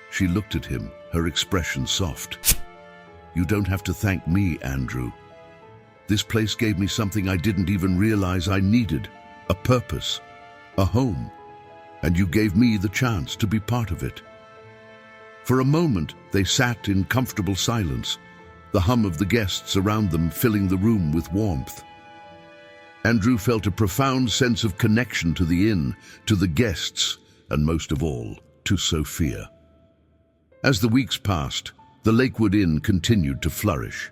Speaker 1: She looked at him, her expression soft. "You don't have to thank me, Andrew. This place gave me something I didn't even realize I needed, a purpose, a home, and you gave me the chance to be part of it." For a moment, they sat in comfortable silence, the hum of the guests around them filling the room with warmth. Andrew felt a profound sense of connection to the inn, to the guests, and most of all, to Sophia. As the weeks passed, the Lakewood Inn continued to flourish.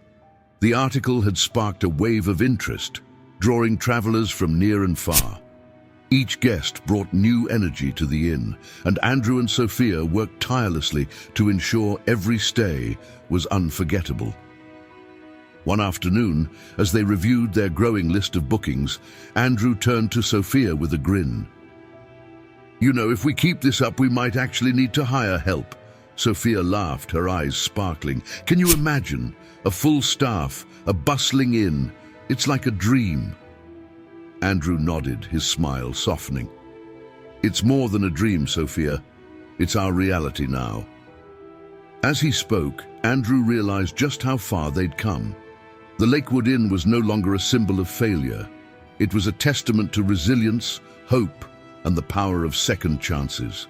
Speaker 1: The article had sparked a wave of interest, drawing travelers from near and far. Each guest brought new energy to the inn, and Andrew and Sophia worked tirelessly to ensure every stay was unforgettable. One afternoon, as they reviewed their growing list of bookings, Andrew turned to Sophia with a grin. "You know, if we keep this up, we might actually need to hire help." Sophia laughed, her eyes sparkling. "Can you imagine? A full staff, a bustling inn. It's like a dream." Andrew nodded, his smile softening. "It's more than a dream, Sophia. It's our reality now." As he spoke, Andrew realized just how far they'd come. The Lakewood Inn was no longer a symbol of failure. It was a testament to resilience, hope, and the power of second chances.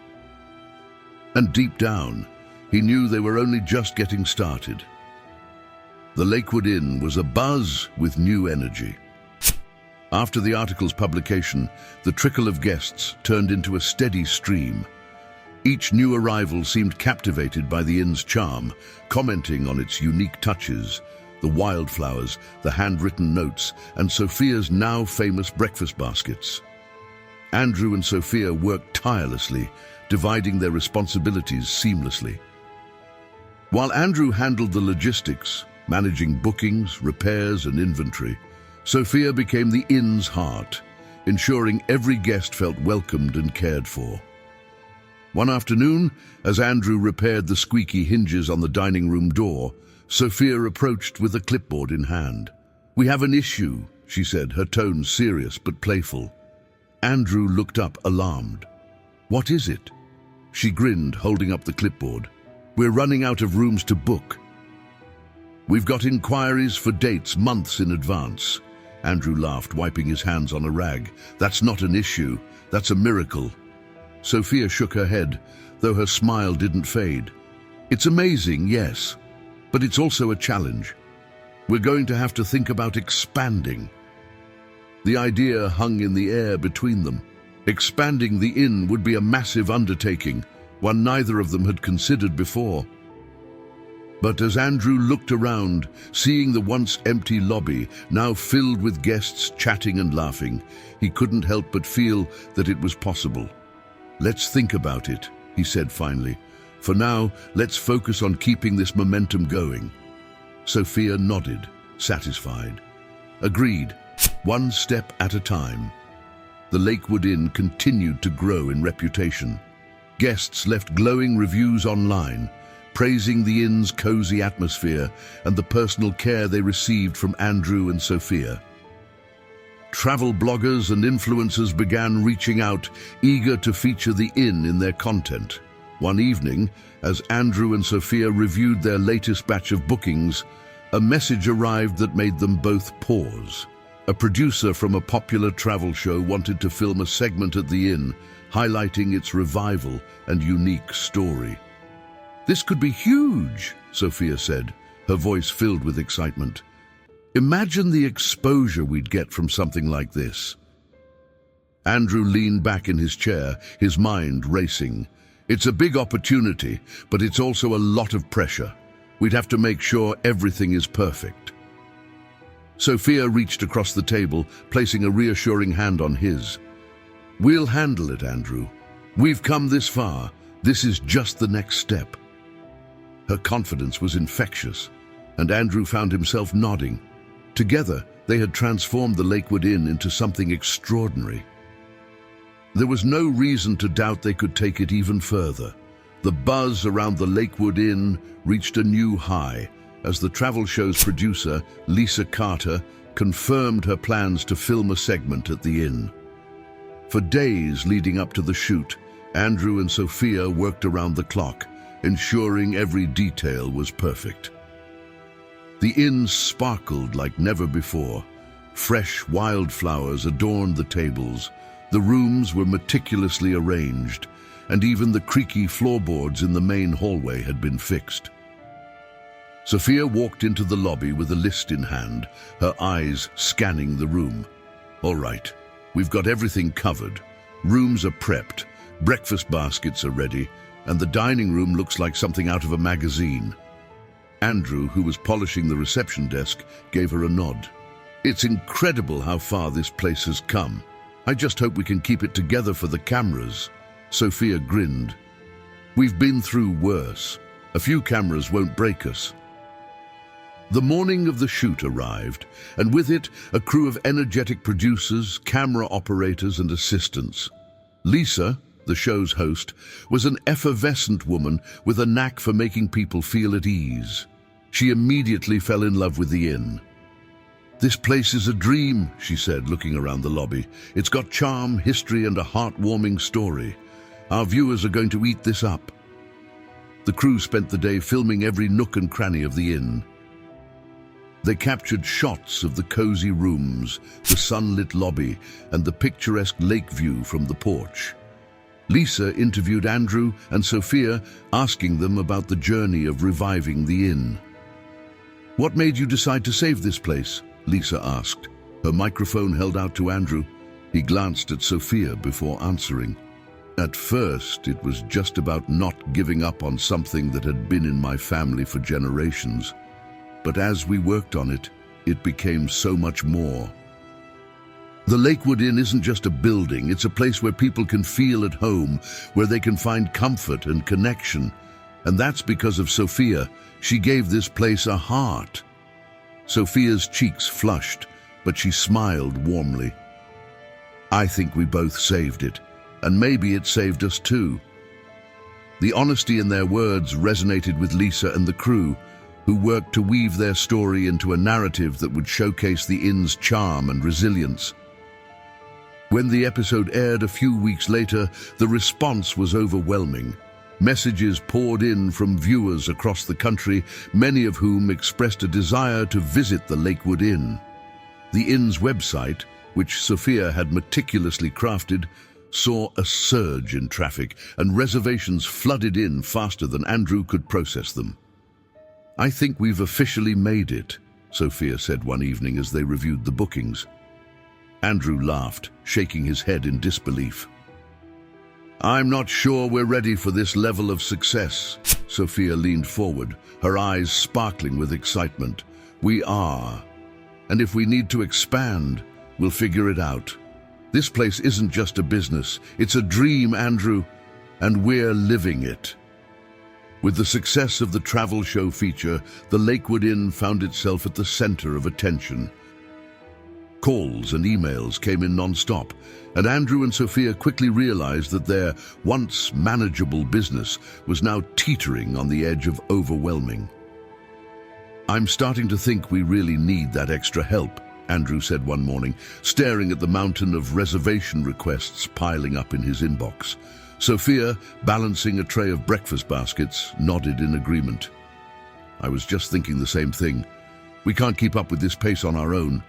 Speaker 1: And deep down, he knew they were only just getting started. The Lakewood Inn was abuzz with new energy. After the article's publication, the trickle of guests turned into a steady stream. Each new arrival seemed captivated by the inn's charm, commenting on its unique touches, the wildflowers, the handwritten notes, and Sophia's now famous breakfast baskets. Andrew and Sophia worked tirelessly, dividing their responsibilities seamlessly. While Andrew handled the logistics, managing bookings, repairs, and inventory, Sophia became the inn's heart, ensuring every guest felt welcomed and cared for. One afternoon, as Andrew repaired the squeaky hinges on the dining room door, Sophia approached with a clipboard in hand. "We have an issue," she said, her tone serious but playful. Andrew looked up, alarmed. "What is it?" She grinned, holding up the clipboard. "We're running out of rooms to book." We've got inquiries for dates months in advance. Andrew laughed, wiping his hands on a rag. That's not an issue. That's a miracle. Sophia shook her head, though her smile didn't fade. It's amazing, yes, but it's also a challenge. We're going to have to think about expanding. The idea hung in the air between them. Expanding the inn would be a massive undertaking, one neither of them had considered before. But as Andrew looked around, seeing the once empty lobby now filled with guests chatting and laughing, he couldn't help but feel that it was possible. Let's think about it, he said finally. For now, let's focus on keeping this momentum going. Sophia nodded, satisfied. Agreed, one step at a time. The Lakewood Inn continued to grow in reputation. Guests left glowing reviews online, praising the inn's cozy atmosphere and the personal care they received from Andrew and Sophia. Travel bloggers and influencers began reaching out, eager to feature the inn in their content. One evening, as Andrew and Sophia reviewed their latest batch of bookings, a message arrived that made them both pause. A producer from a popular travel show wanted to film a segment at the inn, highlighting its revival and unique story. "This could be huge," Sophia said, her voice filled with excitement. "Imagine the exposure we'd get from something like this." Andrew leaned back in his chair, his mind racing. "It's a big opportunity, but it's also a lot of pressure. We'd have to make sure everything is perfect." Sophia reached across the table, placing a reassuring hand on his. "We'll handle it, Andrew. We've come this far. This is just the next step." Her confidence was infectious, and Andrew found himself nodding. Together, they had transformed the Lakewood Inn into something extraordinary. There was no reason to doubt they could take it even further. The buzz around the Lakewood Inn reached a new high as the travel show's producer, Lisa Carter, confirmed her plans to film a segment at the inn. For days leading up to the shoot, Andrew and Sophia worked around the clock, ensuring every detail was perfect. The inn sparkled like never before. Fresh wildflowers adorned the tables, the rooms were meticulously arranged, and even the creaky floorboards in the main hallway had been fixed. Sophia walked into the lobby with a list in hand, her eyes scanning the room. "All right, we've got everything covered. Rooms are prepped, breakfast baskets are ready, and the dining room looks like something out of a magazine." Andrew, who was polishing the reception desk, gave her a nod. "It's incredible how far this place has come. I just hope we can keep it together for the cameras." Sophia grinned. "We've been through worse. A few cameras won't break us." The morning of the shoot arrived, and with it, a crew of energetic producers, camera operators, and assistants. Lisa, the show's host, was an effervescent woman with a knack for making people feel at ease. She immediately fell in love with the inn. "This place is a dream," she said, looking around the lobby. "It's got charm, history, and a heartwarming story. Our viewers are going to eat this up." The crew spent the day filming every nook and cranny of the inn. They captured shots of the cozy rooms, the sunlit lobby, and the picturesque lake view from the porch. Lisa interviewed Andrew and Sophia, asking them about the journey of reviving the inn. "What made you decide to save this place?" Lisa asked, her microphone held out to Andrew. He glanced at Sophia before answering. "At first, it was just about not giving up on something that had been in my family for generations. But as we worked on it, it became so much more. The Lakewood Inn isn't just a building, it's a place where people can feel at home, where they can find comfort and connection. And that's because of Sophia. She gave this place a heart." Sophia's cheeks flushed, but she smiled warmly. "I think we both saved it, and maybe it saved us too." The honesty in their words resonated with Lisa and the crew, who worked to weave their story into a narrative that would showcase the inn's charm and resilience. When the episode aired a few weeks later, the response was overwhelming. Messages poured in from viewers across the country, many of whom expressed a desire to visit the Lakewood Inn. The inn's website, which Sophia had meticulously crafted, saw a surge in traffic, and reservations flooded in faster than Andrew could process them. "I think we've officially made it," Sophia said one evening as they reviewed the bookings. Andrew laughed, shaking his head in disbelief. "I'm not sure we're ready for this level of success." Sophia leaned forward, her eyes sparkling with excitement. "We are. And if we need to expand, we'll figure it out. This place isn't just a business, it's a dream, Andrew, and we're living it." With the success of the travel show feature, the Lakewood Inn found itself at the center of attention. Calls and emails came in non-stop, and Andrew and Sophia quickly realized that their once manageable business was now teetering on the edge of overwhelming. "I'm starting to think we really need that extra help," Andrew said one morning, staring at the mountain of reservation requests piling up in his inbox. Sophia, balancing a tray of breakfast baskets, nodded in agreement. "I was just thinking the same thing. We can't keep up with this pace on our own."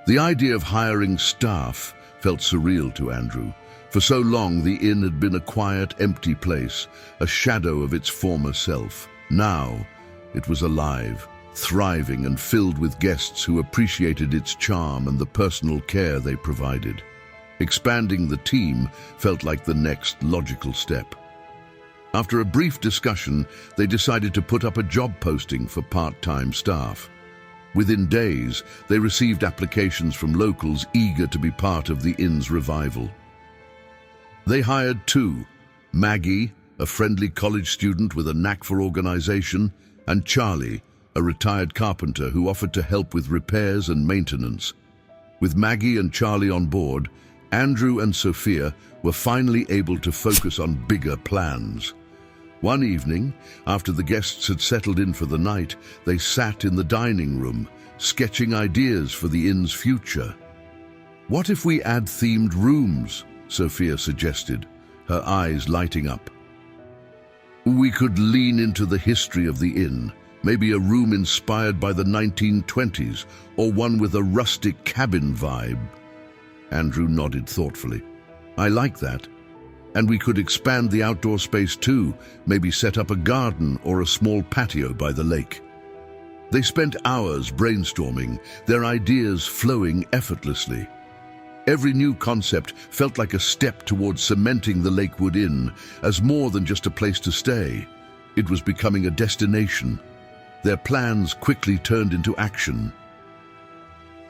Speaker 1: The idea of hiring staff felt surreal to Andrew. For so long, the inn had been a quiet, empty place, a shadow of its former self. Now, it was alive, thriving and filled with guests who appreciated its charm and the personal care they provided. Expanding the team felt like the next logical step. After a brief discussion, they decided to put up a job posting for part-time staff. Within days, they received applications from locals eager to be part of the inn's revival. They hired two: Maggie, a friendly college student with a knack for organization, and Charlie, a retired carpenter who offered to help with repairs and maintenance. With Maggie and Charlie on board, Andrew and Sophia were finally able to focus on bigger plans. One evening, after the guests had settled in for the night, they sat in the dining room, sketching ideas for the inn's future. "What if we add themed rooms?" Sophia suggested, her eyes lighting up. "We could lean into the history of the inn, maybe a room inspired by the 1920s, or one with a rustic cabin vibe." Andrew nodded thoughtfully. "I like that. And we could expand the outdoor space too, maybe set up a garden or a small patio by the lake." They spent hours brainstorming, their ideas flowing effortlessly. Every new concept felt like a step towards cementing the Lakewood Inn as more than just a place to stay. It was becoming a destination. Their plans quickly turned into action.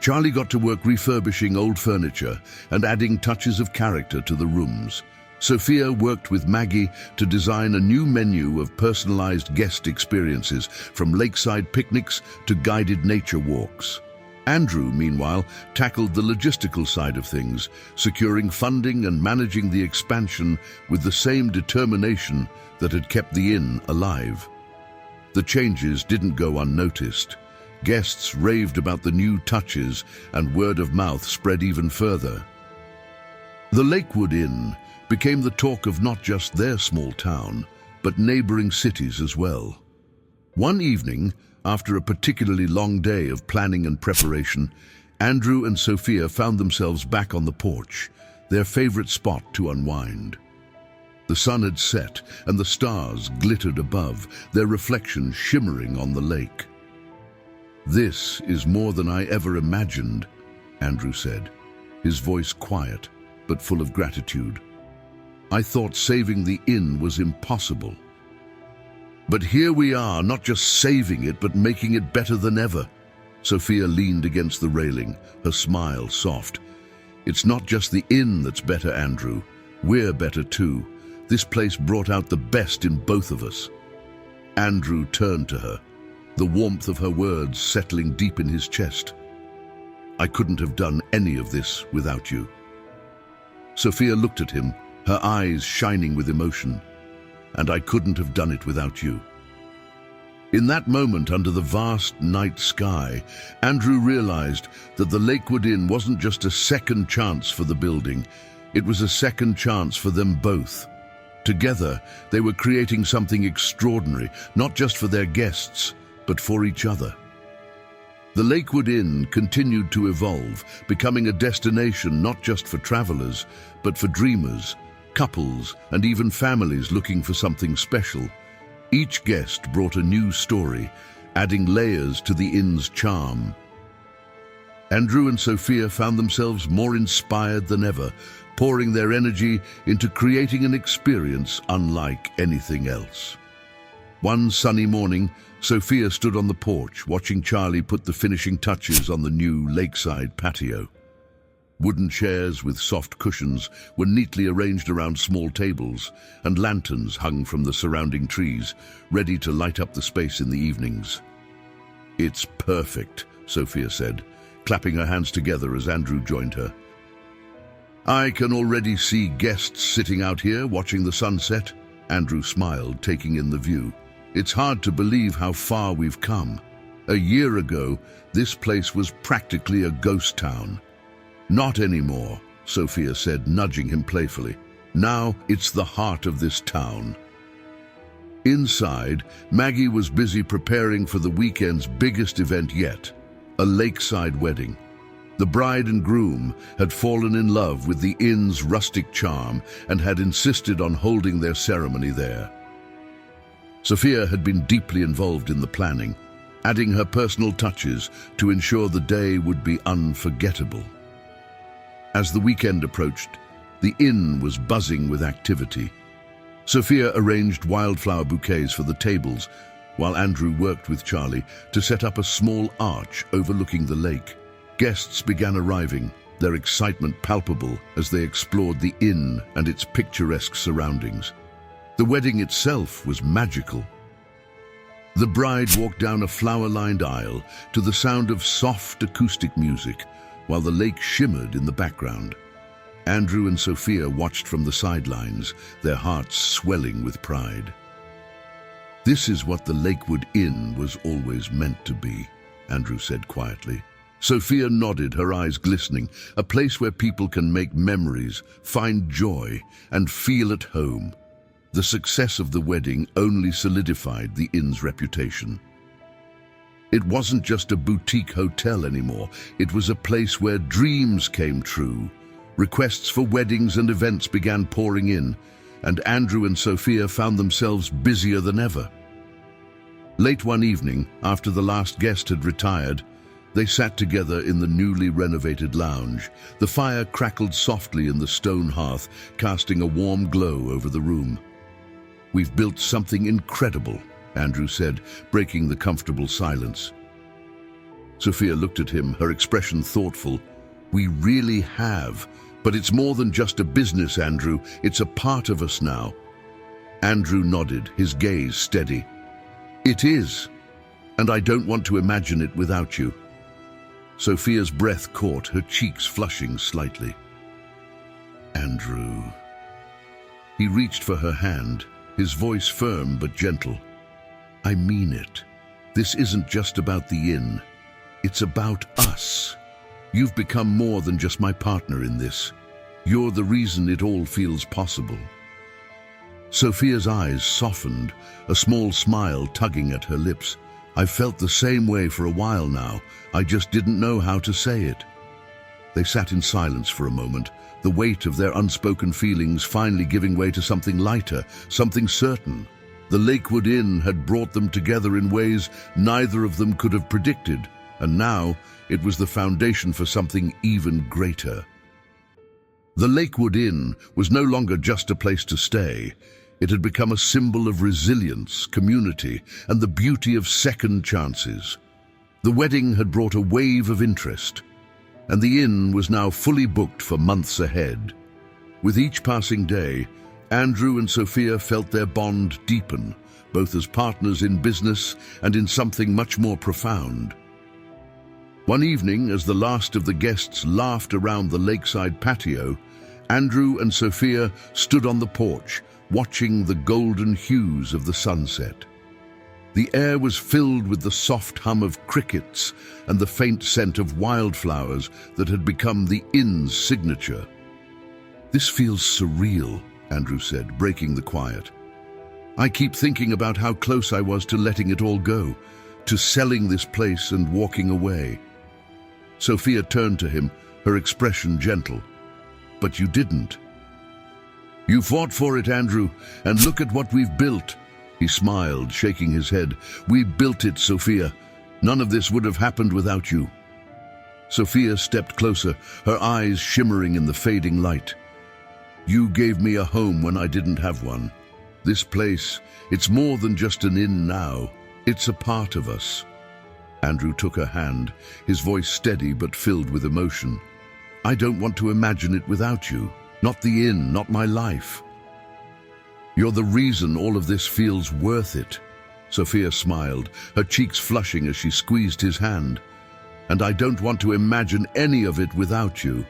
Speaker 1: Charlie got to work refurbishing old furniture and adding touches of character to the rooms. Sophia worked with Maggie to design a new menu of personalized guest experiences, from lakeside picnics to guided nature walks. Andrew, meanwhile, tackled the logistical side of things, securing funding and managing the expansion with the same determination that had kept the inn alive. The changes didn't go unnoticed. Guests raved about the new touches, and word of mouth spread even further. The Lakewood Inn became the talk of not just their small town, but neighboring cities as well. One evening, after a particularly long day of planning and preparation, Andrew and Sophia found themselves back on the porch, their favorite spot to unwind. The sun had set, and the stars glittered above, their reflections shimmering on the lake. "This is more than I ever imagined," Andrew said, his voice quiet but full of gratitude. "I thought saving the inn was impossible. But here we are, not just saving it, but making it better than ever." Sophia leaned against the railing, her smile soft. "It's not just the inn that's better, Andrew. We're better too. This place brought out the best in both of us." Andrew turned to her, the warmth of her words settling deep in his chest. "I couldn't have done any of this without you." Sophia looked at him, her eyes shining with emotion. "And I couldn't have done it without you." In that moment, under the vast night sky, Andrew realized that the Lakewood Inn wasn't just a second chance for the building, it was a second chance for them both. Together, they were creating something extraordinary, not just for their guests, but for each other. The Lakewood Inn continued to evolve, becoming a destination not just for travelers, but for dreamers, couples, and even families looking for something special. Each guest brought a new story, adding layers to the inn's charm. Andrew and Sophia found themselves more inspired than ever, pouring their energy into creating an experience unlike anything else. One sunny morning, Sophia stood on the porch, watching Charlie put the finishing touches on the new lakeside patio. Wooden chairs with soft cushions were neatly arranged around small tables, and lanterns hung from the surrounding trees, ready to light up the space in the evenings. "It's perfect," Sophia said, clapping her hands together as Andrew joined her. "I can already see guests sitting out here watching the sunset." Andrew smiled, taking in the view. "It's hard to believe how far we've come. A year ago, this place was practically a ghost town." "Not anymore," Sophia said, nudging him playfully. "Now it's the heart of this town." Inside, Maggie was busy preparing for the weekend's biggest event yet, a lakeside wedding. The bride and groom had fallen in love with the inn's rustic charm and had insisted on holding their ceremony there. Sophia had been deeply involved in the planning, adding her personal touches to ensure the day would be unforgettable. As the weekend approached, the inn was buzzing with activity. Sophia arranged wildflower bouquets for the tables, while Andrew worked with Charlie to set up a small arch overlooking the lake. Guests began arriving, their excitement palpable as they explored the inn and its picturesque surroundings. The wedding itself was magical. The bride walked down a flower-lined aisle to the sound of soft acoustic music, while the lake shimmered in the background. Andrew and Sophia watched from the sidelines, their hearts swelling with pride. "This is what the Lakewood Inn was always meant to be," Andrew said quietly. Sophia nodded, her eyes glistening, a place where people can make memories, find joy, and feel at home. The success of the wedding only solidified the inn's reputation. It wasn't just a boutique hotel anymore. It was a place where dreams came true. Requests for weddings and events began pouring in, and Andrew and Sophia found themselves busier than ever. Late one evening, after the last guest had retired, they sat together in the newly renovated lounge. The fire crackled softly in the stone hearth, casting a warm glow over the room. "We've built something incredible," Andrew said, breaking the comfortable silence. Sophia looked at him, her expression thoughtful. "We really have. But it's more than just a business, Andrew. It's a part of us now." Andrew nodded, his gaze steady. "It is, and I don't want to imagine it without you." Sophia's breath caught, her cheeks flushing slightly. "Andrew." He reached for her hand, his voice firm but gentle. "I mean it. This isn't just about the inn. It's about us. You've become more than just my partner in this. You're the reason it all feels possible." Sophia's eyes softened, a small smile tugging at her lips. "I've felt the same way for a while now. I just didn't know how to say it." They sat in silence for a moment, the weight of their unspoken feelings finally giving way to something lighter, something certain. The Lakewood Inn had brought them together in ways neither of them could have predicted, and now it was the foundation for something even greater. The Lakewood Inn was no longer just a place to stay. It had become a symbol of resilience, community, and the beauty of second chances. The wedding had brought a wave of interest, and the inn was now fully booked for months ahead. With each passing day, Andrew and Sophia felt their bond deepen, both as partners in business and in something much more profound. One evening, as the last of the guests laughed around the lakeside patio, Andrew and Sophia stood on the porch, watching the golden hues of the sunset. The air was filled with the soft hum of crickets and the faint scent of wildflowers that had become the inn's signature. "This feels surreal," Andrew said, breaking the quiet. "I keep thinking about how close I was to letting it all go, to selling this place and walking away." Sophia turned to him, her expression gentle. "But you didn't." "You fought for it, Andrew, and look at what we've built." He smiled, shaking his head. "We built it, Sophia. None of this would have happened without you." Sophia stepped closer, her eyes shimmering in the fading light. "You gave me a home when I didn't have one. This place, it's more than just an inn now. It's a part of us." Andrew took her hand, his voice steady but filled with emotion. "I don't want to imagine it without you. Not the inn, not my life. You're the reason all of this feels worth it." Sophia smiled, her cheeks flushing as she squeezed his hand. "And I don't want to imagine any of it without you."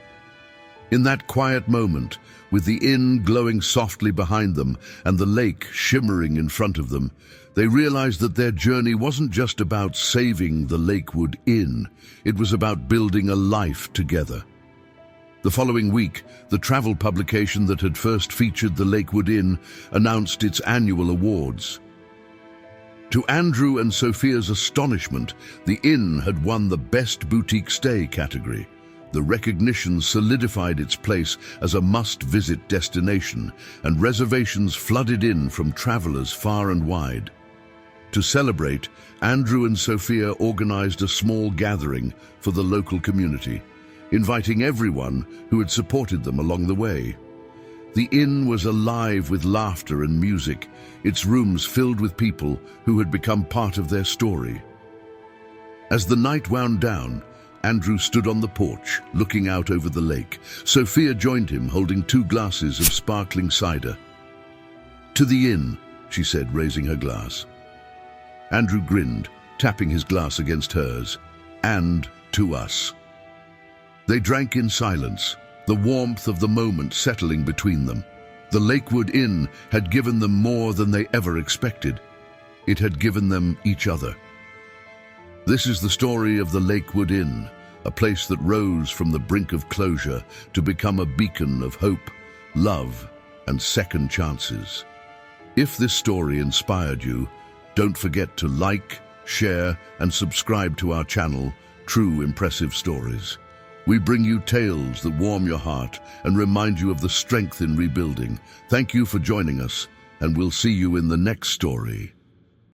Speaker 1: In that quiet moment, with the inn glowing softly behind them and the lake shimmering in front of them, they realized that their journey wasn't just about saving the Lakewood Inn. It was about building a life together. The following week, the travel publication that had first featured the Lakewood Inn announced its annual awards. To Andrew and Sophia's astonishment, the inn had won the Best Boutique Stay category. The recognition solidified its place as a must-visit destination, and reservations flooded in from travelers far and wide. To celebrate, Andrew and Sophia organized a small gathering for the local community, inviting everyone who had supported them along the way. The inn was alive with laughter and music, its rooms filled with people who had become part of their story. As the night wound down, Andrew stood on the porch, looking out over the lake. Sophia joined him, holding 2 glasses of sparkling cider. "To the inn," she said, raising her glass. Andrew grinned, tapping his glass against hers. "And to us." They drank in silence, the warmth of the moment settling between them. The Lakewood Inn had given them more than they ever expected. It had given them each other. This is the story of the Lakewood Inn, a place that rose from the brink of closure to become a beacon of hope, love, and second chances. If this story inspired you, don't forget to like, share, and subscribe to our channel, True Impressive Stories. We bring you tales that warm your heart and remind you of the strength in rebuilding. Thank you for joining us, and we'll see you in the next story.